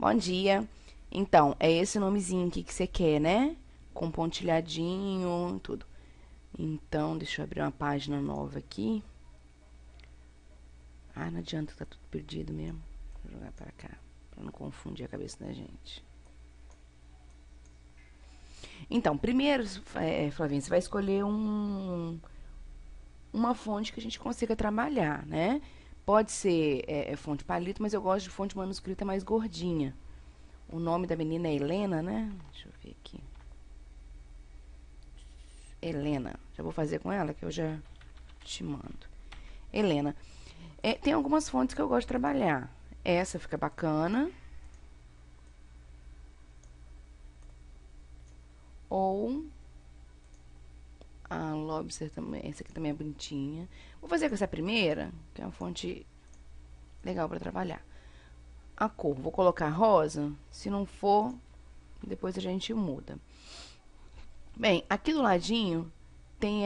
Bom dia. Então, é esse nomezinho aqui que você quer, né? Com pontilhadinho, tudo. Então, deixa eu abrir uma página nova aqui. Ah, não adianta, tá tudo perdido mesmo. Vou jogar pra cá, pra não confundir a cabeça da gente. Então, primeiro, Flavinha, você vai escolher uma fonte que a gente consiga trabalhar, né? Pode ser fonte palito, mas eu gosto de fonte manuscrita mais gordinha. O nome da menina é Helena, né? Deixa eu ver aqui. Helena. Já vou fazer com ela, que eu já te mando. Helena. Tem algumas fontes que eu gosto de trabalhar. Essa fica bacana. Ou a Lobster também. Essa aqui também é bonitinha. Vou fazer com essa primeira, que é uma fonte legal para trabalhar. A cor, vou colocar rosa. Se não for, depois a gente muda. Bem, aqui do ladinho tem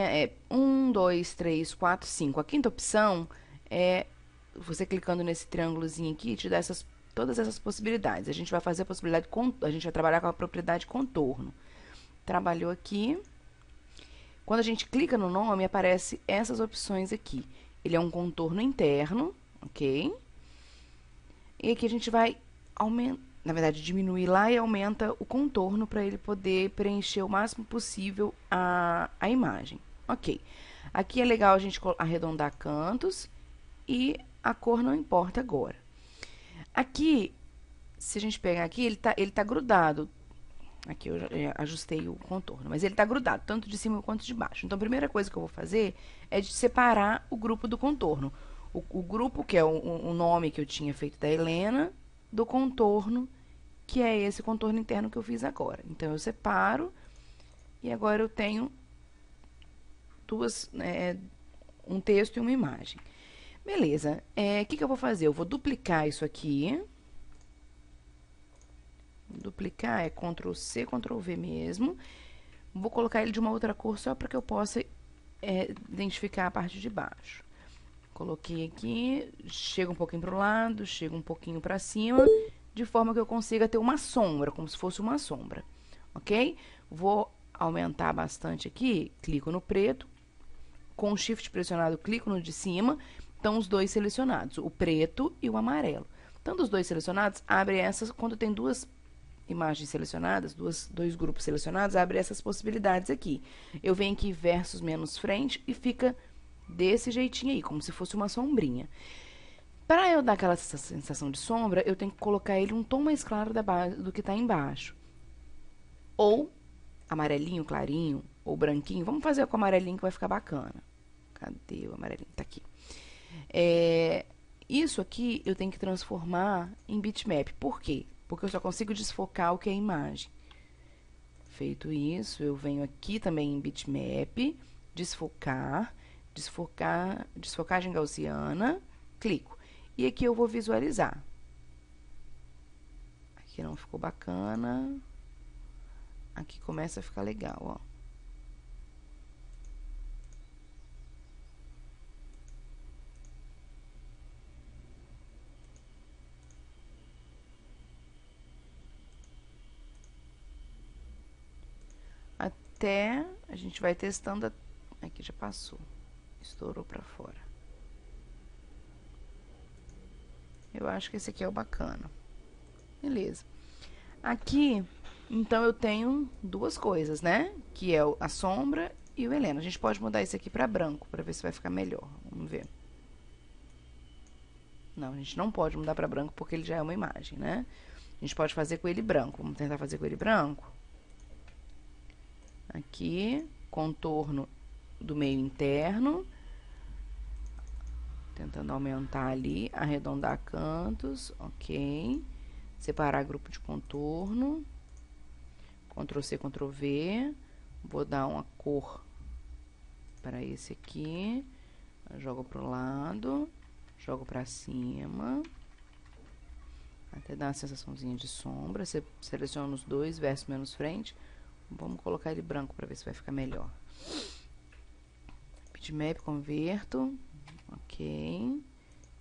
1, 2, 3, 4, 5. A quinta opção é você clicando nesse triângulozinho aqui, te dá todas essas possibilidades. A gente vai fazer a possibilidade, a gente vai trabalhar com a propriedade contorno. Trabalhou aqui. Quando a gente clica no nome, aparece essas opções aqui. Ele é um contorno interno, ok? E aqui a gente vai aumentar, na verdade, diminuir lá e aumenta o contorno para ele poder preencher o máximo possível a imagem. Ok. Aqui é legal a gente arredondar cantos e a cor não importa agora. Aqui, se a gente pegar aqui, ele tá grudado. Aqui eu já ajustei o contorno, mas ele tá grudado, tanto de cima quanto de baixo. Então, a primeira coisa que eu vou fazer é de separar o grupo do contorno. O grupo, que é o nome que eu tinha feito da Helena, do contorno, que é esse contorno interno que eu fiz agora. Então, eu separo e agora eu tenho um texto e uma imagem. Beleza, o que eu vou fazer? Eu vou duplicar isso aqui. Duplicar é Ctrl C, Ctrl V mesmo. Vou colocar ele de uma outra cor só para que eu possa identificar a parte de baixo. Coloquei aqui, chega um pouquinho para o lado, chega um pouquinho para cima, de forma que eu consiga ter uma sombra, como se fosse uma sombra, ok? Vou aumentar bastante aqui, clico no preto, com o Shift pressionado, clico no de cima, estão os dois selecionados, o preto e o amarelo. Tanto os dois selecionados, abre essas, quando tem duas imagens selecionadas, dois grupos selecionados, abre essas possibilidades aqui. Eu venho aqui versus menos frente e fica desse jeitinho aí, como se fosse uma sombrinha. Para eu dar aquela sensação de sombra, eu tenho que colocar ele um tom mais claro do que está embaixo. Ou amarelinho, clarinho, ou branquinho. Vamos fazer com amarelinho que vai ficar bacana. Cadê o amarelinho? Tá aqui. Isso aqui eu tenho que transformar em bitmap. Por quê? Porque eu só consigo desfocar o que é imagem. Feito isso, eu venho aqui também em bitmap, desfocagem gaussiana, clico. E aqui eu vou visualizar. Aqui não ficou bacana. Aqui começa a ficar legal, ó. Até a gente vai testando. Aqui já passou. Estourou pra fora. Eu acho que esse aqui é o bacana. Beleza. Aqui, então, eu tenho duas coisas, né? Que é a sombra e o Helena. A gente pode mudar isso aqui para branco, para ver se vai ficar melhor. Vamos ver. Não, a gente não pode mudar para branco porque ele já é uma imagem, né? A gente pode fazer com ele branco. Vamos tentar fazer com ele branco. Aqui, contorno do meio interno. Tentando aumentar ali, arredondar cantos, ok. Separar grupo de contorno. Ctrl C, Ctrl V. Vou dar uma cor para esse aqui. Jogo para o lado. Jogo para cima. Até dar uma sensaçãozinha de sombra. Você seleciona os dois, verso menos frente. Vamos colocar ele branco para ver se vai ficar melhor. Bitmap, converto. Ok.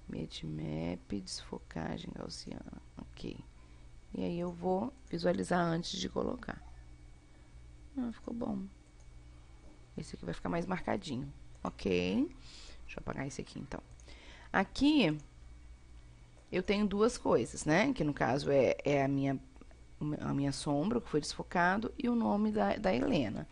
Bitmap, desfocagem gaussiana. Ok. E aí eu vou visualizar antes de colocar. Ah, ficou bom. Esse aqui vai ficar mais marcadinho. Ok. Deixa eu apagar esse aqui, então. Aqui, eu tenho duas coisas, né? Que no caso é a minha sombra, que foi desfocado, e o nome da Helena.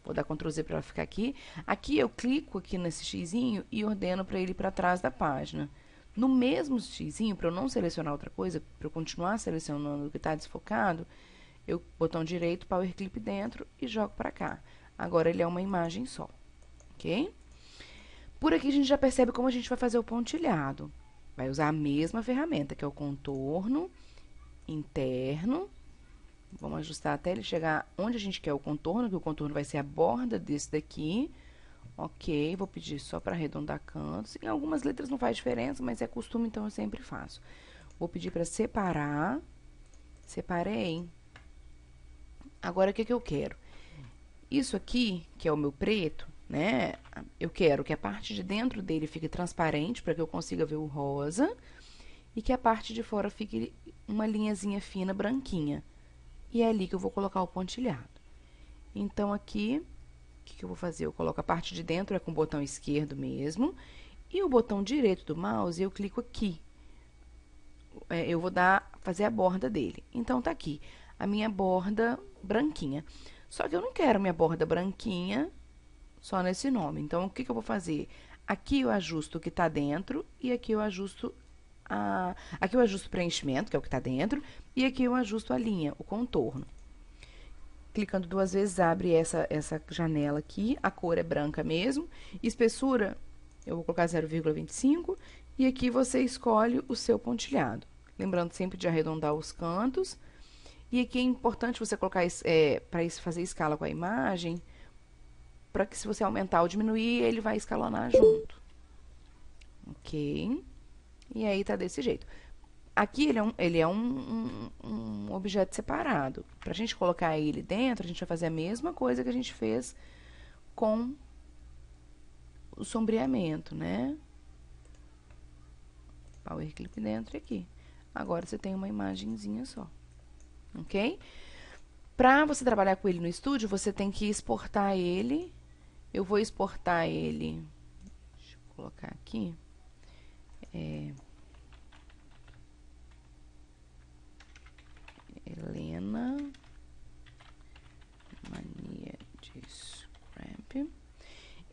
Vou dar Ctrl Z para ela ficar aqui. Aqui eu clico aqui nesse xizinho e ordeno para ele ir para trás da página. No mesmo xizinho, para eu não selecionar outra coisa, para eu continuar selecionando o que está desfocado, eu botão direito, Power Clip dentro e jogo para cá. Agora ele é uma imagem só, ok? Por aqui a gente já percebe como a gente vai fazer o pontilhado. Vai usar a mesma ferramenta, que é o contorno interno. Vamos ajustar até ele chegar onde a gente quer o contorno, que o contorno vai ser a borda desse daqui. Ok, vou pedir só para arredondar cantos. Em algumas letras não faz diferença, mas é costume, então eu sempre faço. Vou pedir para separar. Separei. Agora, o que eu quero? Isso aqui, que é o meu preto, né? Eu quero que a parte de dentro dele fique transparente, para que eu consiga ver o rosa. E que a parte de fora fique uma linhazinha fina, branquinha. E é ali que eu vou colocar o pontilhado. Então, aqui, o que eu vou fazer? Eu coloco a parte de dentro, é com o botão esquerdo mesmo. E o botão direito do mouse, eu clico aqui. Eu vou fazer a borda dele. Então, tá aqui, a minha borda branquinha. Só que eu não quero minha borda branquinha só nesse nome. Então, o que eu vou fazer? Aqui eu ajusto o que tá dentro e aqui eu ajusto aqui eu ajusto o preenchimento, que é o que está dentro, e aqui eu ajusto a linha, o contorno. Clicando duas vezes, abre essa janela aqui, a cor é branca mesmo, espessura, eu vou colocar 0,25, e aqui você escolhe o seu pontilhado. Lembrando sempre de arredondar os cantos, e aqui é importante você colocar, para fazer escala com a imagem, para que se você aumentar ou diminuir, ele vai escalonar junto. Ok? E aí, tá desse jeito. Aqui ele é um objeto separado. Pra gente colocar ele dentro, a gente vai fazer a mesma coisa que a gente fez com o sombreamento, né? Power Clip dentro e aqui. Agora, você tem uma imagenzinha só. Ok? Pra você trabalhar com ele no estúdio, você tem que exportar ele. Eu vou exportar ele. Deixa eu colocar aqui. Helena Mania de Scrap.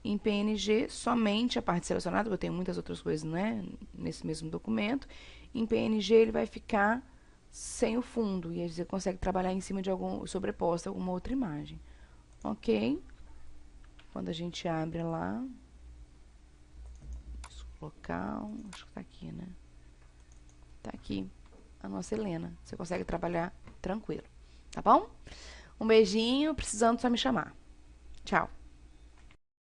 Em PNG, somente a parte selecionada, eu tenho muitas outras coisas, né, nesse mesmo documento. Em PNG, ele vai ficar sem o fundo, e aí você consegue trabalhar em cima de sobreposta alguma outra imagem. Ok? Quando a gente abre lá, local, acho que tá aqui, né? Tá aqui a nossa Helena. Você consegue trabalhar tranquilo, tá bom? Um beijinho, precisando só me chamar. Tchau.